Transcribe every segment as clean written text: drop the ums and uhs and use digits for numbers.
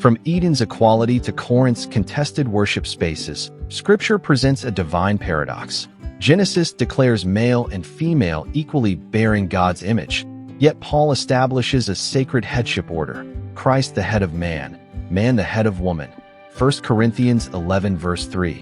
From Eden's equality to Corinth's contested worship spaces, Scripture presents a divine paradox. Genesis declares male and female equally bearing God's image, yet Paul establishes a sacred headship order: Christ the head of man, man the head of woman. 1 Corinthians 11 verse 3,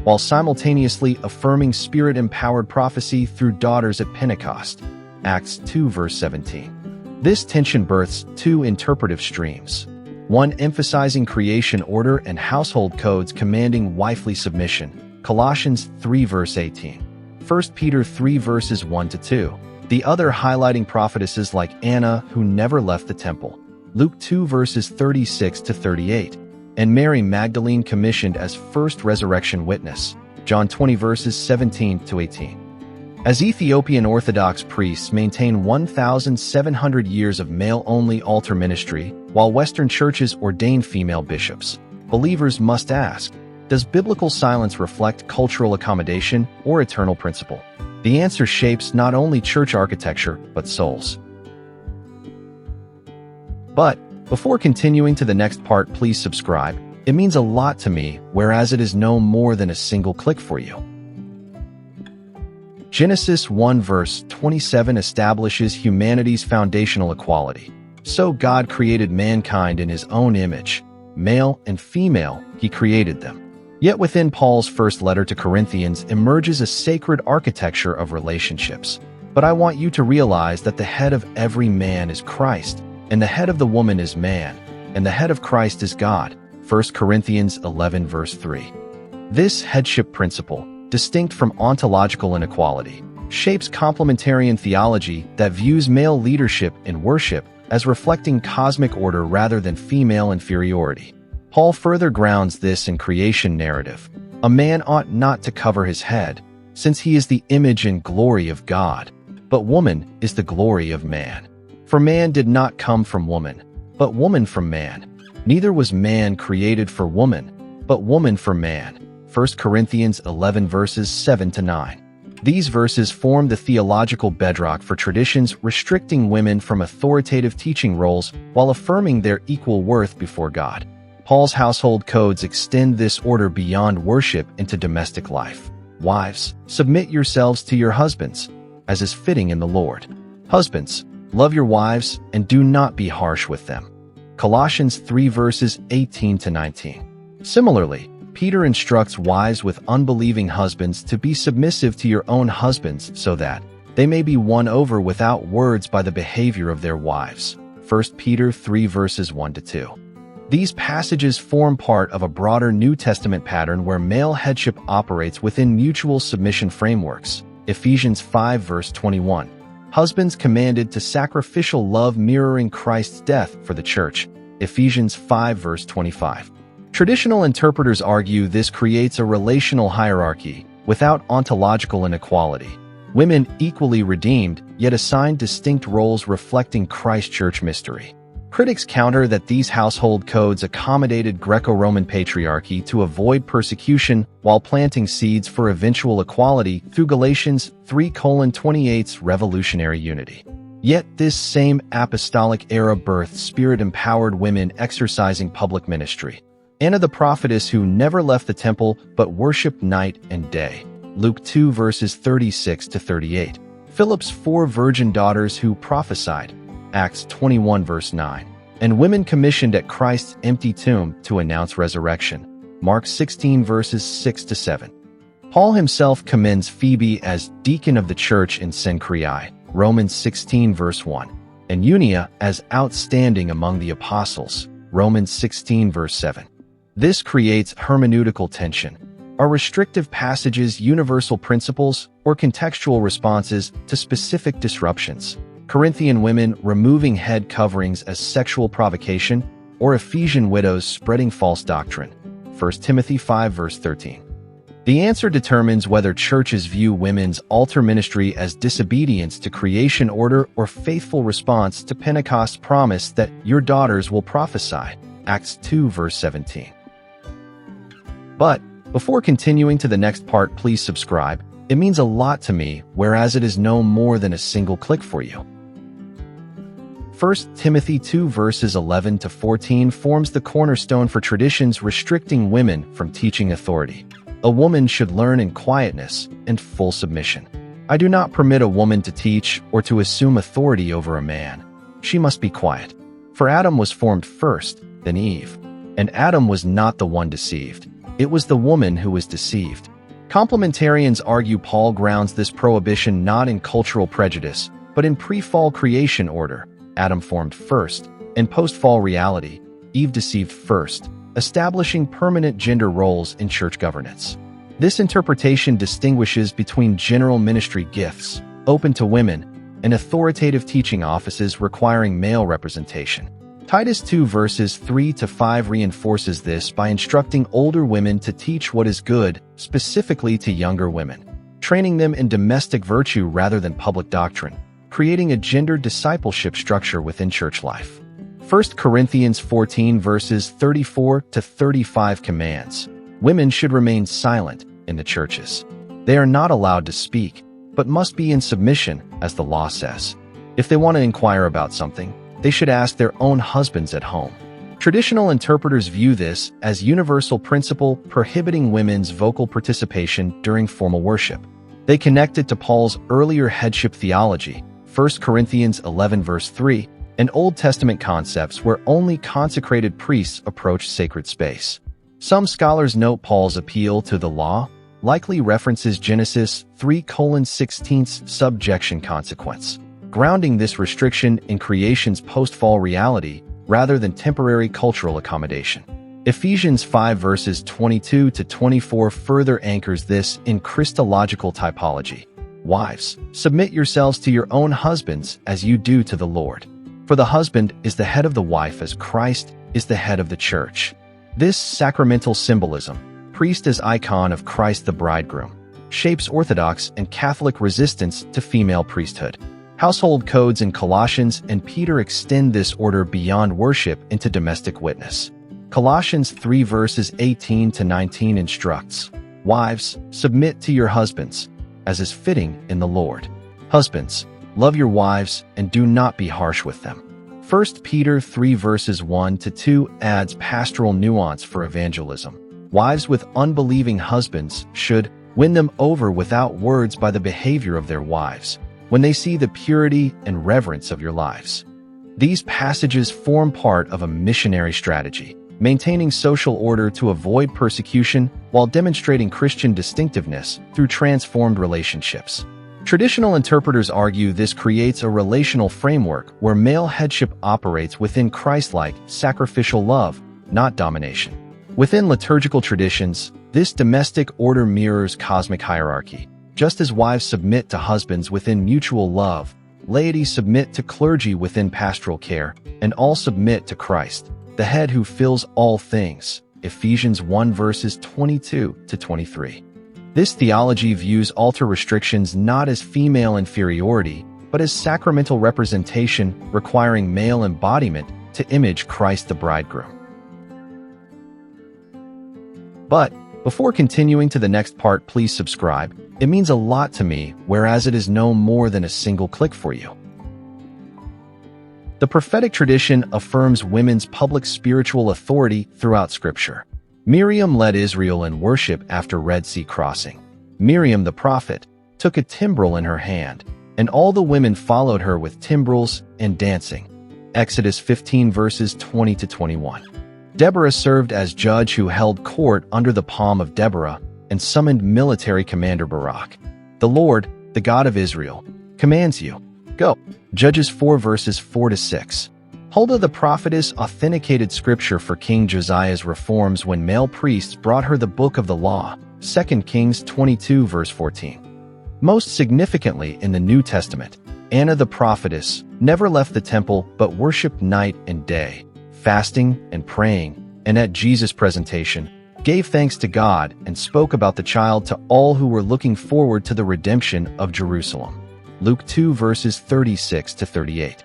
while simultaneously affirming Spirit-empowered prophecy through daughters at Pentecost. Acts 2 verse 17. This tension births two interpretive streams. One emphasizing creation order and household codes commanding wifely submission, Colossians 3 verse 18. 1 Peter 3 verses 1-2. The other highlighting prophetesses like Anna, who never left the temple, Luke 2 verses 36-38. And Mary Magdalene commissioned as first resurrection witness, John 20 verses 17-18. As Ethiopian Orthodox priests maintain 1,700 years of male-only altar ministry, while Western churches ordain female bishops, believers must ask, does biblical silence reflect cultural accommodation or eternal principle? The answer shapes not only church architecture, but souls. But before continuing to the next part, please subscribe. It means a lot to me, whereas it is no more than a single click for you. Genesis 1 verse 27 establishes humanity's foundational equality. So God created mankind in his own image. Male and female, he created them. Yet within Paul's first letter to Corinthians emerges a sacred architecture of relationships. But I want you to realize that the head of every man is Christ, and the head of the woman is man, and the head of Christ is God. 1 Corinthians 11 verse 3. This headship principle, distinct from ontological inequality, shapes complementarian theology that views male leadership in worship as reflecting cosmic order rather than female inferiority. Paul further grounds this in creation narrative. A man ought not to cover his head, since he is the image and glory of God, but woman is the glory of man. For man did not come from woman, but woman from man. Neither was man created for woman, but woman for man. 1 Corinthians 11 verses 7-9. These verses form the theological bedrock for traditions restricting women from authoritative teaching roles while affirming their equal worth before God. Paul's household codes extend this order beyond worship into domestic life. Wives, submit yourselves to your husbands, as is fitting in the Lord. Husbands, love your wives and do not be harsh with them. Colossians 3 verses 18-19. Similarly, Peter instructs wives with unbelieving husbands to be submissive to your own husbands so that they may be won over without words by the behavior of their wives. 1 Peter 3 verses 1-2. These passages form part of a broader New Testament pattern where male headship operates within mutual submission frameworks. Ephesians 5 verse 21. Husbands commanded to sacrificial love mirroring Christ's death for the church. Ephesians 5 verse 25. Traditional interpreters argue this creates a relational hierarchy without ontological inequality. Women equally redeemed, yet assigned distinct roles reflecting Christ's church mystery. Critics counter that these household codes accommodated Greco-Roman patriarchy to avoid persecution while planting seeds for eventual equality through Galatians 3:28's revolutionary unity. Yet this same apostolic era birthed Spirit-empowered women exercising public ministry. Anna the prophetess who never left the temple but worshipped night and day. Luke 2 verses 36-38. Philip's 4 virgin daughters who prophesied. Acts 21 verse 9. And women commissioned at Christ's empty tomb to announce resurrection. Mark 16 verses 6-7. Paul himself commends Phoebe as deacon of the church in Cenchreae. Romans 16 verse 1. And Junia as outstanding among the apostles. Romans 16 verse 7. This creates hermeneutical tension. Are restrictive passages universal principles or contextual responses to specific disruptions? Corinthian women removing head coverings as sexual provocation, or Ephesian widows spreading false doctrine? 1 Timothy 5 verse 13. The answer determines whether churches view women's altar ministry as disobedience to creation order or faithful response to Pentecost's promise that your daughters will prophesy. Acts 2 verse 17. But before continuing to the next part, please subscribe. It means a lot to me, whereas it is no more than a single click for you. 1 Timothy 2 verses 11 to 14 forms the cornerstone for traditions restricting women from teaching authority. A woman should learn in quietness and full submission. I do not permit a woman to teach or to assume authority over a man. She must be quiet. For Adam was formed first, then Eve. And Adam was not the one deceived. It was the woman who was deceived. Complementarians argue Paul grounds this prohibition not in cultural prejudice, but in pre-fall creation order. Adam formed first, and post-fall reality, Eve deceived first, establishing permanent gender roles in church governance. This interpretation distinguishes between general ministry gifts, open to women, and authoritative teaching offices requiring male representation. Titus 2 verses 3 to 5 reinforces this by instructing older women to teach what is good, specifically to younger women, training them in domestic virtue rather than public doctrine, creating a gender discipleship structure within church life. 1 Corinthians 14 verses 34 to 35 commands, women should remain silent in the churches. They are not allowed to speak, but must be in submission, as the law says. If they want to inquire about something, they should ask their own husbands at home. Traditional interpreters view this as universal principle prohibiting women's vocal participation during formal worship. They connect it to Paul's earlier headship theology, 1 Corinthians 11 verse 3, and Old Testament concepts where only consecrated priests approach sacred space. Some scholars note Paul's appeal to the law likely references Genesis 3:16's subjection consequence, grounding this restriction in creation's post-fall reality rather than temporary cultural accommodation. Ephesians 5 verses 22 to 24 further anchors this in Christological typology. Wives, submit yourselves to your own husbands as you do to the Lord. For the husband is the head of the wife as Christ is the head of the church. This sacramental symbolism, priest as icon of Christ the bridegroom, shapes Orthodox and Catholic resistance to female priesthood. Household codes in Colossians and Peter extend this order beyond worship into domestic witness. Colossians 3 verses 18 to 19 instructs, "Wives, submit to your husbands, as is fitting in the Lord. Husbands, love your wives and do not be harsh with them." 1 Peter 3 verses 1 to 2 adds pastoral nuance for evangelism. Wives with unbelieving husbands should win them over without words by the behavior of their wives, when they see the purity and reverence of your lives. These passages form part of a missionary strategy, maintaining social order to avoid persecution while demonstrating Christian distinctiveness through transformed relationships. Traditional interpreters argue this creates a relational framework where male headship operates within Christ-like, sacrificial love, not domination. Within liturgical traditions, this domestic order mirrors cosmic hierarchy. Just as wives submit to husbands within mutual love, laity submit to clergy within pastoral care, and all submit to Christ, the head who fills all things. Ephesians 1 verses 22 to 23. This theology views altar restrictions not as female inferiority, but as sacramental representation requiring male embodiment to image Christ the bridegroom. But before continuing to the next part, please subscribe. It means a lot to me, whereas it is no more than a single click for you. The prophetic tradition affirms women's public spiritual authority throughout Scripture. Miriam led Israel in worship after Red Sea crossing. Miriam the prophet took a timbrel in her hand, and all the women followed her with timbrels and dancing. Exodus 15 verses 20 to 21. Deborah served as judge who held court under the palm of Deborah and summoned military commander Barak. The Lord, the God of Israel, commands you, go. Judges 4 verses 4 to 6. Huldah the prophetess authenticated scripture for King Josiah's reforms when male priests brought her the book of the law, 2 Kings 22 verse 14. Most significantly in the New Testament, Anna the prophetess never left the temple but worshipped night and day, fasting and praying, and at Jesus' presentation, gave thanks to God and spoke about the child to all who were looking forward to the redemption of Jerusalem. Luke 2 verses 36 to 38.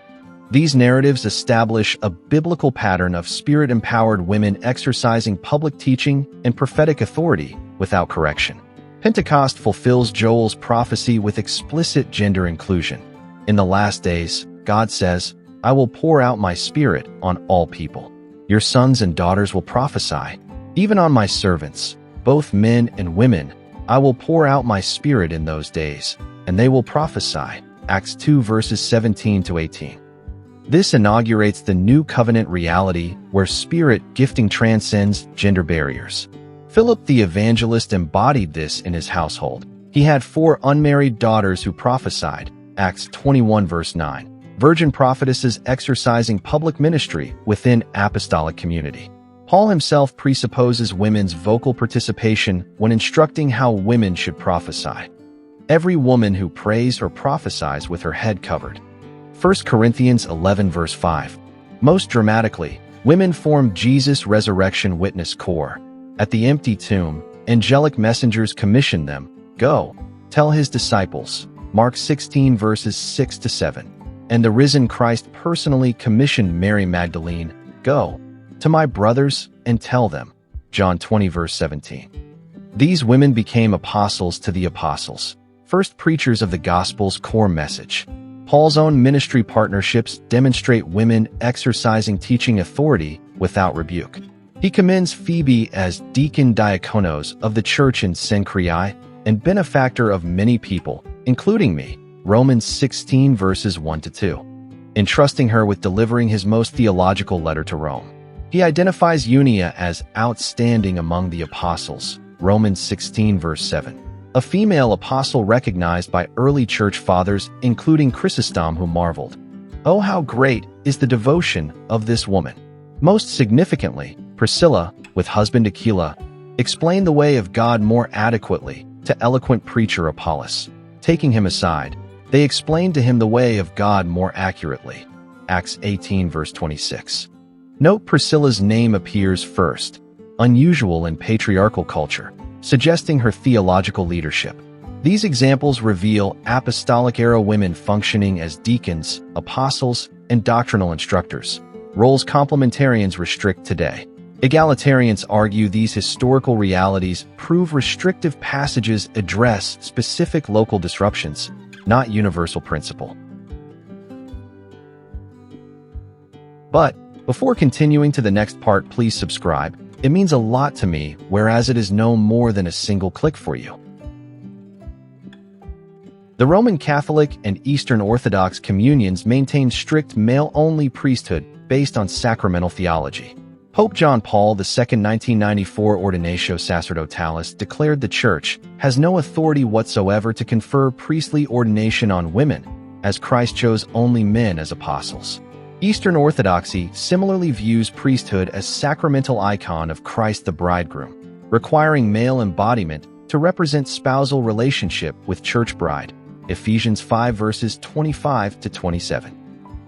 These narratives establish a biblical pattern of spirit-empowered women exercising public teaching and prophetic authority without correction. Pentecost fulfills Joel's prophecy with explicit gender inclusion. In the last days, God says, I will pour out my Spirit on all people. Your sons and daughters will prophesy. Even on my servants, both men and women, I will pour out my Spirit in those days, and they will prophesy. Acts 2 verses 17 to 18. This inaugurates the new covenant reality where Spirit gifting transcends gender barriers. Philip the evangelist embodied this in his household. He had 4 unmarried daughters who prophesied. Acts 21 verse 9. Virgin prophetesses exercising public ministry within apostolic community. Paul himself presupposes women's vocal participation when instructing how women should prophesy. Every woman who prays or prophesies with her head covered. 1 Corinthians 11 verse 5. Most dramatically, women form Jesus' resurrection witness corps. At the empty tomb, angelic messengers commission them, "Go, tell his disciples." Mark 16 verses 6 to 7. And the risen Christ personally commissioned Mary Magdalene, "Go to my brothers and tell them." John 20 verse 17. These women became apostles to the apostles, first preachers of the gospel's core message. Paul's own ministry partnerships demonstrate women exercising teaching authority without rebuke. He commends Phoebe as deacon diakonos of the church in Cenchreae and benefactor of many people, including me. Romans 16 verses 1 to 2. Entrusting her with delivering his most theological letter to Rome. He identifies Junia as outstanding among the apostles. Romans 16 verse 7. A female apostle recognized by early church fathers, including Chrysostom, who marveled, "Oh, how great is the devotion of this woman." Most significantly, Priscilla, with husband Aquila, explained the way of God more adequately to eloquent preacher Apollos. Taking him aside, they explained to him the way of God more accurately. Acts 18 verse 26. Note Priscilla's name appears first, unusual in patriarchal culture, suggesting her theological leadership. These examples reveal apostolic-era women functioning as deacons, apostles, and doctrinal instructors, roles complementarians restrict today. Egalitarians argue these historical realities prove restrictive passages address specific local disruptions, not universal principle. But before continuing to the next part, please subscribe. It means a lot to me, whereas it is no more than a single click for you. The Roman Catholic and Eastern Orthodox communions maintain strict male-only priesthood based on sacramental theology. Pope John Paul II 1994 Ordinatio Sacerdotalis declared the Church has no authority whatsoever to confer priestly ordination on women, as Christ chose only men as apostles. Eastern Orthodoxy similarly views priesthood as sacramental icon of Christ the bridegroom, requiring male embodiment to represent spousal relationship with church bride. Ephesians 5 verses 25 to 27.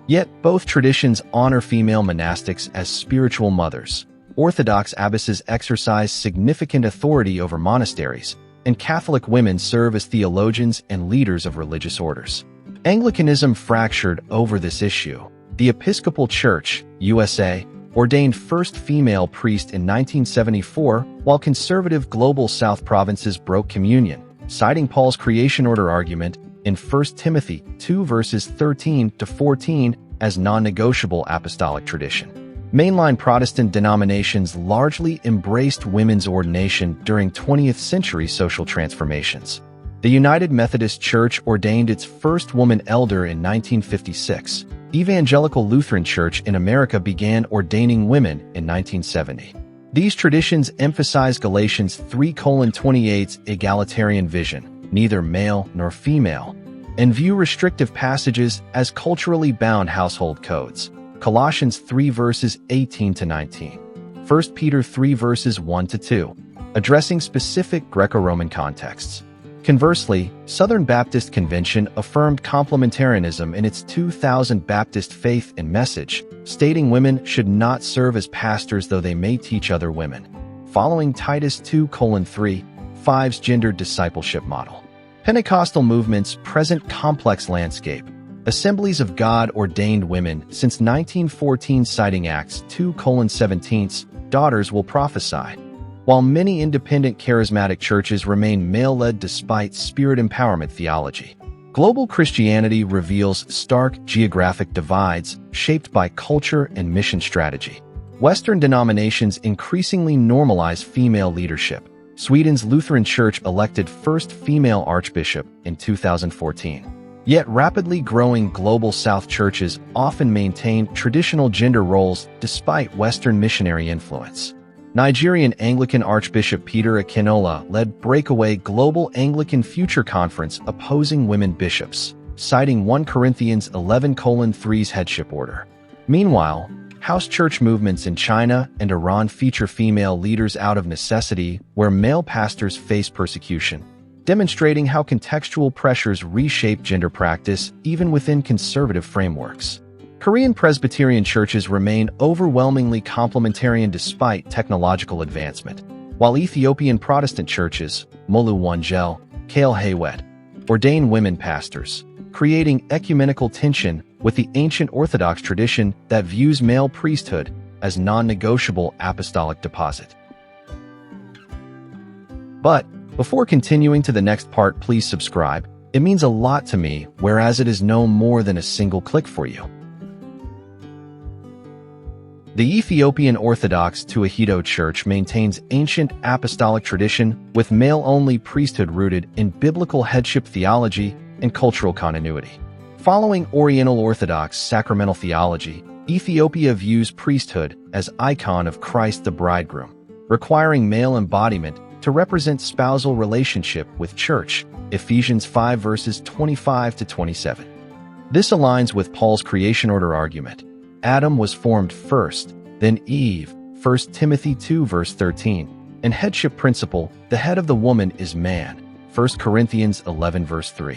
Yet, both traditions honor female monastics as spiritual mothers. Orthodox abbesses exercise significant authority over monasteries, and Catholic women serve as theologians and leaders of religious orders. Anglicanism fractured over this issue. The Episcopal Church, USA, ordained first female priest in 1974, while conservative Global South provinces broke communion, citing Paul's creation order argument in 1 Timothy 2 verses 13 to 14 as non-negotiable apostolic tradition. Mainline Protestant denominations largely embraced women's ordination during 20th century social transformations. The United Methodist Church ordained its first woman elder in 1956. Evangelical Lutheran Church in America began ordaining women in 1970. These traditions emphasize Galatians 3:28's egalitarian vision, neither male nor female, and view restrictive passages as culturally bound household codes. Colossians 3 verses 18 to 19. 1 Peter 3 verses 1 to 2, addressing specific Greco-Roman contexts. Conversely, Southern Baptist Convention affirmed complementarianism in its 2000 Baptist Faith and Message, stating women should not serve as pastors though they may teach other women, following Titus 2:3-5's gendered discipleship model. Pentecostal movements present complex landscape. Assemblies of God ordained women since 1914, citing Acts 2:17's daughters will prophesy, while many independent charismatic churches remain male-led despite spirit empowerment theology. Global Christianity reveals stark geographic divides shaped by culture and mission strategy. Western denominations increasingly normalize female leadership. Sweden's Lutheran Church elected first female archbishop in 2014. Yet rapidly growing Global South churches often maintain traditional gender roles despite Western missionary influence. Nigerian Anglican Archbishop Peter Akinola led breakaway Global Anglican Future Conference opposing women bishops, citing 1 Corinthians 11:3's headship order. Meanwhile, house church movements in China and Iran feature female leaders out of necessity where male pastors face persecution, demonstrating how contextual pressures reshape gender practice even within conservative frameworks. Korean Presbyterian churches remain overwhelmingly complementarian despite technological advancement, while Ethiopian Protestant churches, Molu Wangel, Kale Haywet, ordain women pastors, creating ecumenical tension with the ancient Orthodox tradition that views male priesthood as non-negotiable apostolic deposit. But before continuing to the next part, please subscribe. It means a lot to me, whereas it is no more than a single click for you. The Ethiopian Orthodox Church maintains ancient apostolic tradition with male-only priesthood rooted in biblical headship theology and cultural continuity. Following Oriental Orthodox sacramental theology, Ethiopia views priesthood as icon of Christ the bridegroom, requiring male embodiment to represent spousal relationship with church, Ephesians 5 verses 25 to 27. This aligns with Paul's creation order argument. Adam was formed first, then Eve, 1 Timothy 2 verse 13, and headship principle, the head of the woman is man, 1 Corinthians 11 verse 3.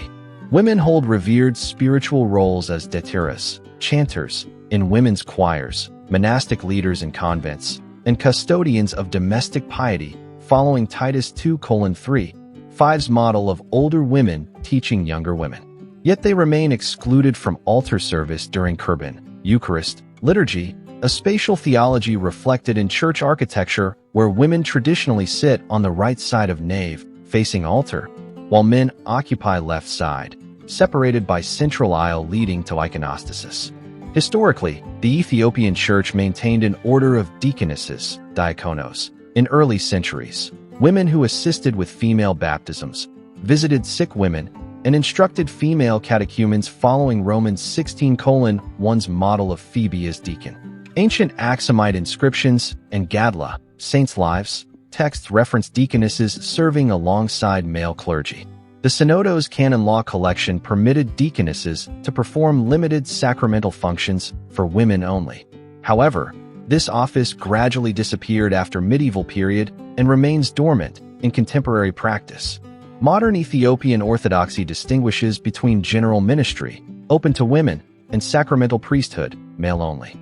Women hold revered spiritual roles as deteras, chanters, in women's choirs, monastic leaders in convents, and custodians of domestic piety, following Titus 2:3, 5's model of older women teaching younger women. Yet they remain excluded from altar service during Kurban, Eucharist, liturgy, a spatial theology reflected in church architecture where women traditionally sit on the right side of nave, facing altar, while men occupy left side, separated by central aisle leading to iconostasis. Historically, the Ethiopian Church maintained an order of deaconesses, diakonos, in early centuries, women who assisted with female baptisms, visited sick women, and instructed female catechumens following Romans 16:1's model of Phoebe as deacon. Ancient Aksumite inscriptions and Gadla, saints' lives, texts reference deaconesses serving alongside male clergy. The Synodos canon law collection permitted deaconesses to perform limited sacramental functions for women only. However, this office gradually disappeared after medieval period and remains dormant in contemporary practice. Modern Ethiopian Orthodoxy distinguishes between general ministry, open to women, and sacramental priesthood, male only.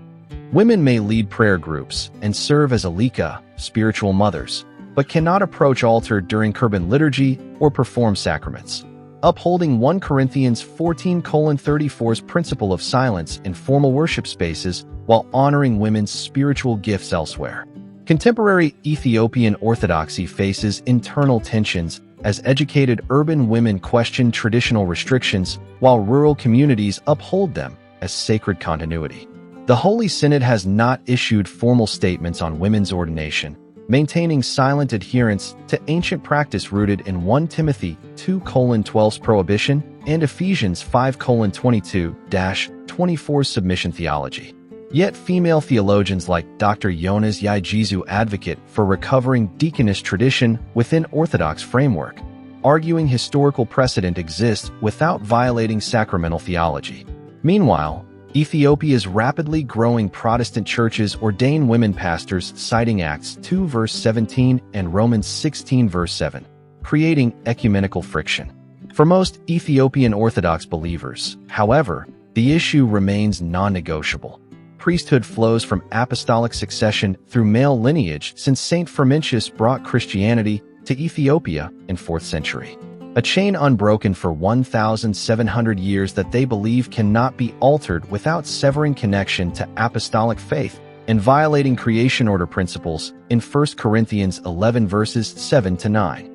Women may lead prayer groups and serve as alika, spiritual mothers, but cannot approach altar during Kurban liturgy or perform sacraments, upholding 1 Corinthians 14:34's principle of silence in formal worship spaces while honoring women's spiritual gifts elsewhere. Contemporary Ethiopian Orthodoxy faces internal tensions as educated urban women question traditional restrictions while rural communities uphold them as sacred continuity. The Holy Synod has not issued formal statements on women's ordination, maintaining silent adherence to ancient practice rooted in 1 Timothy 2:12's prohibition and Ephesians 5:22-24's submission theology. Yet female theologians like Dr. Jonas Yajizu advocate for recovering deaconess tradition within Orthodox framework, arguing historical precedent exists without violating sacramental theology. Meanwhile, Ethiopia's rapidly growing Protestant churches ordain women pastors, citing Acts 2 verse 17 and Romans 16 verse 7, creating ecumenical friction. For most Ethiopian Orthodox believers, however, the issue remains non-negotiable. Priesthood flows from apostolic succession through male lineage since Saint Firmentius brought Christianity to Ethiopia in 4th century. A chain unbroken for 1,700 years that they believe cannot be altered without severing connection to apostolic faith and violating creation order principles in 1 Corinthians 11 verses 7 to 9.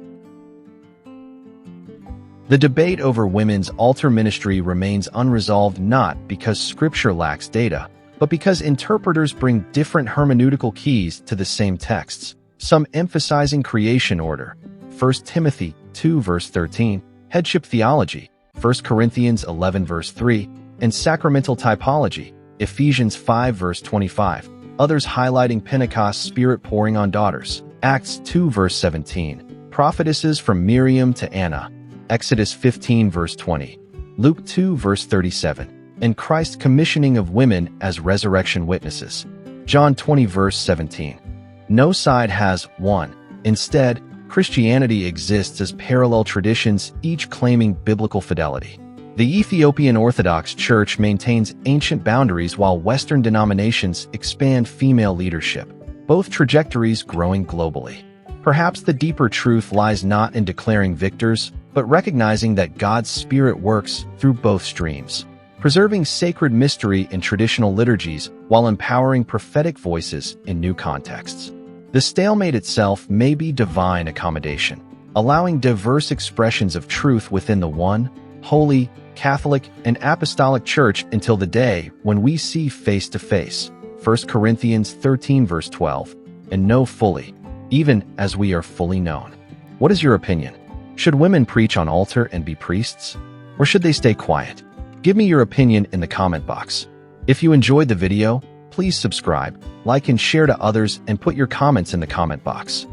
The debate over women's altar ministry remains unresolved not because Scripture lacks data, but because interpreters bring different hermeneutical keys to the same texts, some emphasizing creation order, 1 Timothy 2 verse 13, headship theology, 1 Corinthians 11 verse 3, and sacramental typology, Ephesians 5 verse 25, others highlighting Pentecost spirit pouring on daughters, Acts 2 verse 17, prophetesses from Miriam to Anna, Exodus 15 verse 20, Luke 2 verse 37, and Christ's commissioning of women as resurrection witnesses, John 20 verse 17. No side has won. Instead, Christianity exists as parallel traditions, each claiming biblical fidelity. The Ethiopian Orthodox Church maintains ancient boundaries while Western denominations expand female leadership, both trajectories growing globally. Perhaps the deeper truth lies not in declaring victors, but recognizing that God's Spirit works through both streams, preserving sacred mystery in traditional liturgies while empowering prophetic voices in new contexts. The stalemate itself may be divine accommodation, allowing diverse expressions of truth within the one, holy, Catholic, and Apostolic Church until the day when we see face to face, 1 Corinthians 13 verse 12, and know fully, even as we are fully known. What is your opinion? Should women preach on altar and be priests? Or should they stay quiet? Give me your opinion in the comment box. If you enjoyed the video, please subscribe, like and share to others, and put your comments in the comment box.